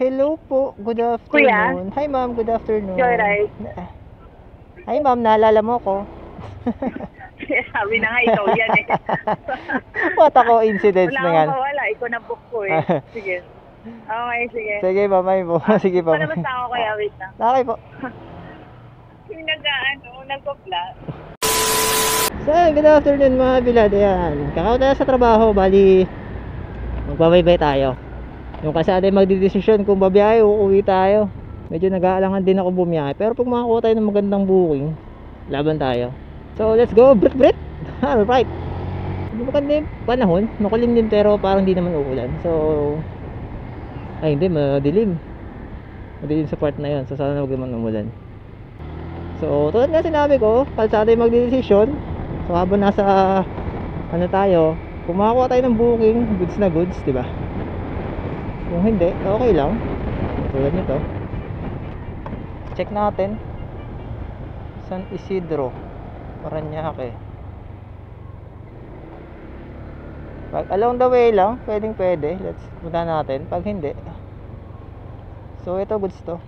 Hello po, good Kuya? afternoon. Hi ma'am, good afternoon. Joyride. Hi ma'am, naalala mo ko? Sabi na nga, ikaw yan eh. What a coincidence Wala na yan. akong mawala, ikaw na book ko eh. Sige. Okay, sige. Sige, mamay mo. Sige pa. Palabas na ako kaya, wait na. Okay po. Yung nagpa-plan. So, good afternoon mga bilad. Ayan, kakauta na sa trabaho. Bali, magbabaybay tayo. Yung kasada magdidesisyon kung babiyahe o uuwi tayo. Medyo nag-aalangan din ako bumiyahe. Pero pag makakuha tayo ng magandang booking, laban tayo. So, let's go. Brit brit. Alright. Hindi maganda yung panahon. Makulimlim pero parang hindi naman uulan. So, ay hindi, madilim. Madilim sa part na yun. So, sana huwag naman umulan. So, tulad nga sinabi ko, kalsada yung magdidesisyon. So, habang nasa ano tayo, kung makakuha tayo ng booking, goods na goods, diba? Kung hindi, okay lang. Tulad nito. Check natin. San Isidro, Parañaque. Pag along the way lang, pwedeng pwede. Let's punta natin. Pag hindi, so ito goods to.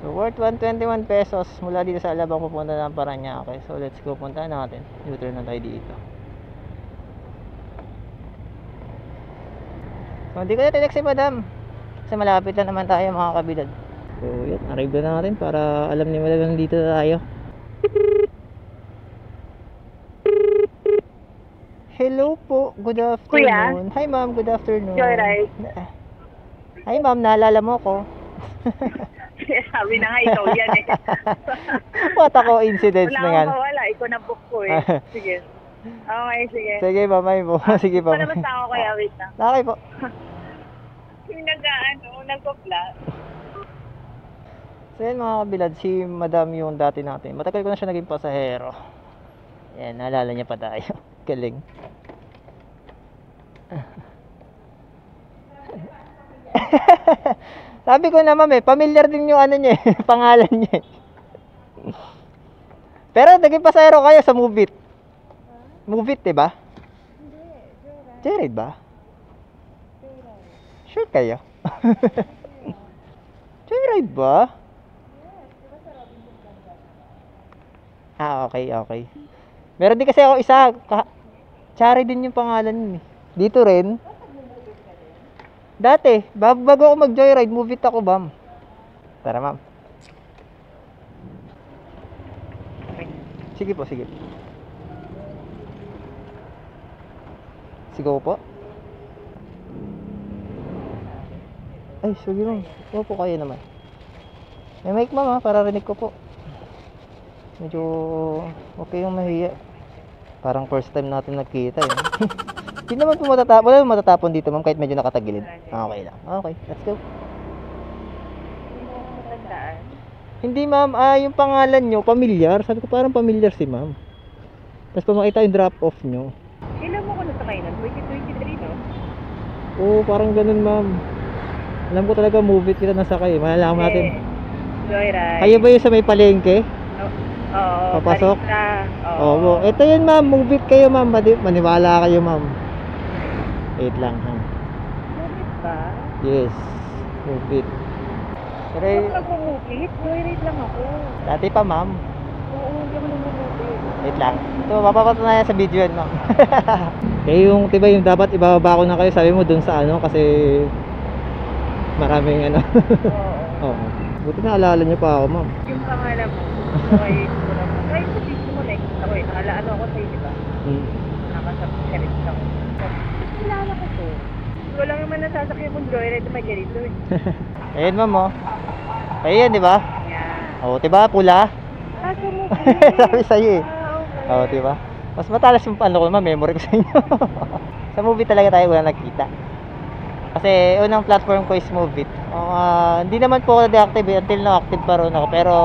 So worth 121 pesos mula dito sa Alabang pupunta ng Parañaque. So let's go, punta natin. U-turn na tayo dito. So hindi ko na tinext si madam kasi malapit lang naman tayo mga kabilad. So yun, arrive na natin para alam ni madam dito na tayo. Hello po, good afternoon. Kuya? Hi ma'am, good afternoon. Joyride. Hi ma'am, naalala mo ko? Sabi na nga, ikaw yan eh. What a coincidence Wala na yan. akong mawala, ikaw na book ko eh. Sige. Okay, sige. Sige, mamay mo. Sige pa. Palabas na ako kaya, wait na. Okay po. Yung nagpa-plan. So yan mga kabilad, si madam yung dati natin. Matagal ko na siya naging pasahero. Yan, naalala niya pa tayo. Galing. Sabi ko naman familiar din yung ano niya pangalan niya. Pero naging pasahero kayo sa Move It. Move It, diba? Hindi, Joyride ba? Sure kayo? Joyride ba? Okay, okay. Meron din kasi ako isa, Chari din yung pangalan niya. Dito rin. Dati, bago ako mag-joyride, Move It ako, bam. Tara, ma'am. Sige po, sige. Sigaw po. Ay, sige ma'am. Oo po kayo naman. May mic ma'am para rinig ko po. Medyo okay yung mahiya. Parang first time natin nagkita eh. Hindi naman po matatapon. Wala naman matatapon dito ma'am kahit medyo nakatagilid. Okay lang. Okay, let's go. Hindi ma'am, yung pangalan nyo, pamilyar. Sabi ko parang pamilyar si ma'am. Tapos pa makita yung drop off nyo. Ilan mo ko na sakay na? 2023, no? Oo, parang ganun ma'am. Alam ko talaga Move It kita nasakay. Malalaman natin. Joyride. Kayo ba yung sa may palengke? Oo. Papasok? Oo. Oo. Ito yun ma'am, Move It kayo ma'am. Maniwala kayo ma'am. Wait lang ha. Move It ba? Yes, Move It. Pero Ako nag-Move It? Joyride lang ako. dati pa ma'am. Oo, hindi ako nag-Move It. Wait lang. Ito, mapapatunayan sa video yun ma'am. Kaya yung, diba yung dapat ibababa ko na kayo, sabi mo dun sa ano, kasi maraming ano. Oo. Oo. Buti na alala niyo pa ako ma'am. Yung pangalan mo, okay, kahit sa video mo, like, ako eh, nakalaano ako sa'yo, di ba? Nakasabit ako. Kilala ko to. Wala naman nasasakyan kong joyride na may ganito eh. Ayun ma'am oh. Ayun di ba? Yan. Oh, diba pula? Kaso mo, Sabi sa'yo eh. okay. Oh, diba? Mas matalas yung ano ko ma'am, memory ko sa inyo. Sa Move It talaga tayo wala nakita. Kasi unang platform ko is Move It. Hindi naman po ako deactive until now active pa rin ako. Pero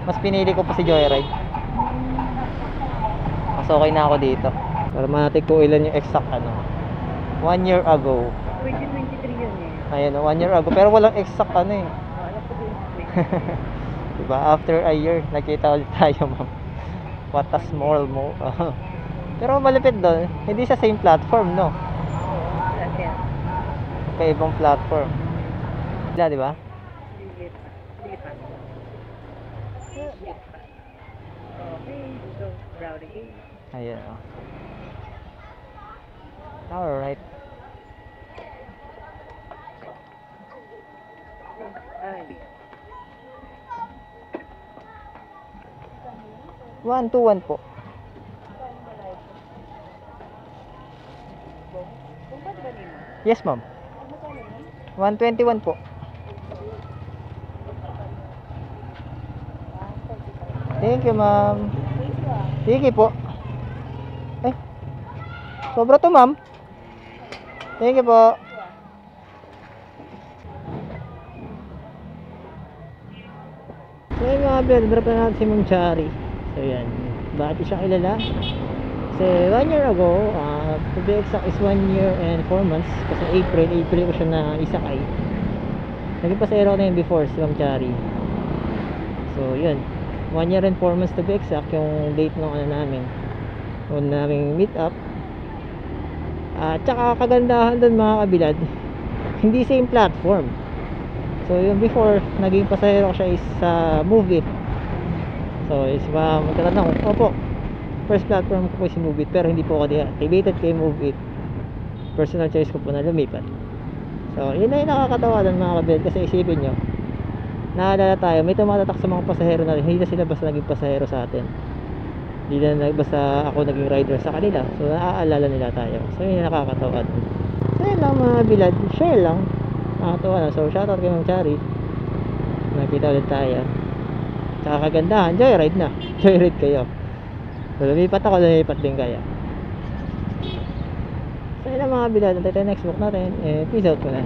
mas pinili ko po si Joyride. Mas okay na ako dito. Para matik ko ilan yung exact ano. 1 year ago. 2023 yun eh. Ayun, 1 year ago. Pero walang exact ano eh. Alam ko 23. Diba? After a year, nakita ulit tayo ma'am. What a small mo. Pero malapit doon, hindi sa same platform, no? Kasi, Kaibang platform. Wala, di ba? sige pa. Sige pa. Sige pa. Okay, so, routing. Ayan, oh. Alright. Ay, 121 po. kung ba't ba nino? Yes, ma'am. 121 po. Thank you, ma'am. Sige po. Eh, sobra to, ma'am. Thank you po. So yun mga brad, drop na natin si Ma'am Chari. So yan, bakit siya kilala? Kasi 1 year ago, to be exact is 1 year and 4 months. Kasi April ko siya na isakay. Naging pasahero ko na yun before si Ma'am Chari. So yun, 1 year and 4 months to be exact yung date ng ano namin, yung naming meet up. At saka kagandahan doon mga kabilad, hindi same platform. So yung before, naging pasahero ko siya is sa Move It. So is magtatanong, opo, first platform ko po si Move It, pero hindi po ako deactivated kay Move It. Personal choice ko po na lumipat. So yun na yung nakakatawa doon mga kabilad, kasi isipin nyo, naalala tayo, may tumatatak sa mga pasahero natin, hindi na sila basta naging pasahero sa atin, hindi na basta ako naging rider sa kanila. So naaalala nila tayo. So yun yung nakakatawa. So yun lang mga bilad, share lang, nakakatawa na. So shoutout kay Ma'am Chari, nakita ulit tayo. Tsaka kagandahan, joyride na. Joyride kayo. So lumipat ako, lumipat din kayo. So yun lang mga bilad, antay tayo next book natin. Peace out muna.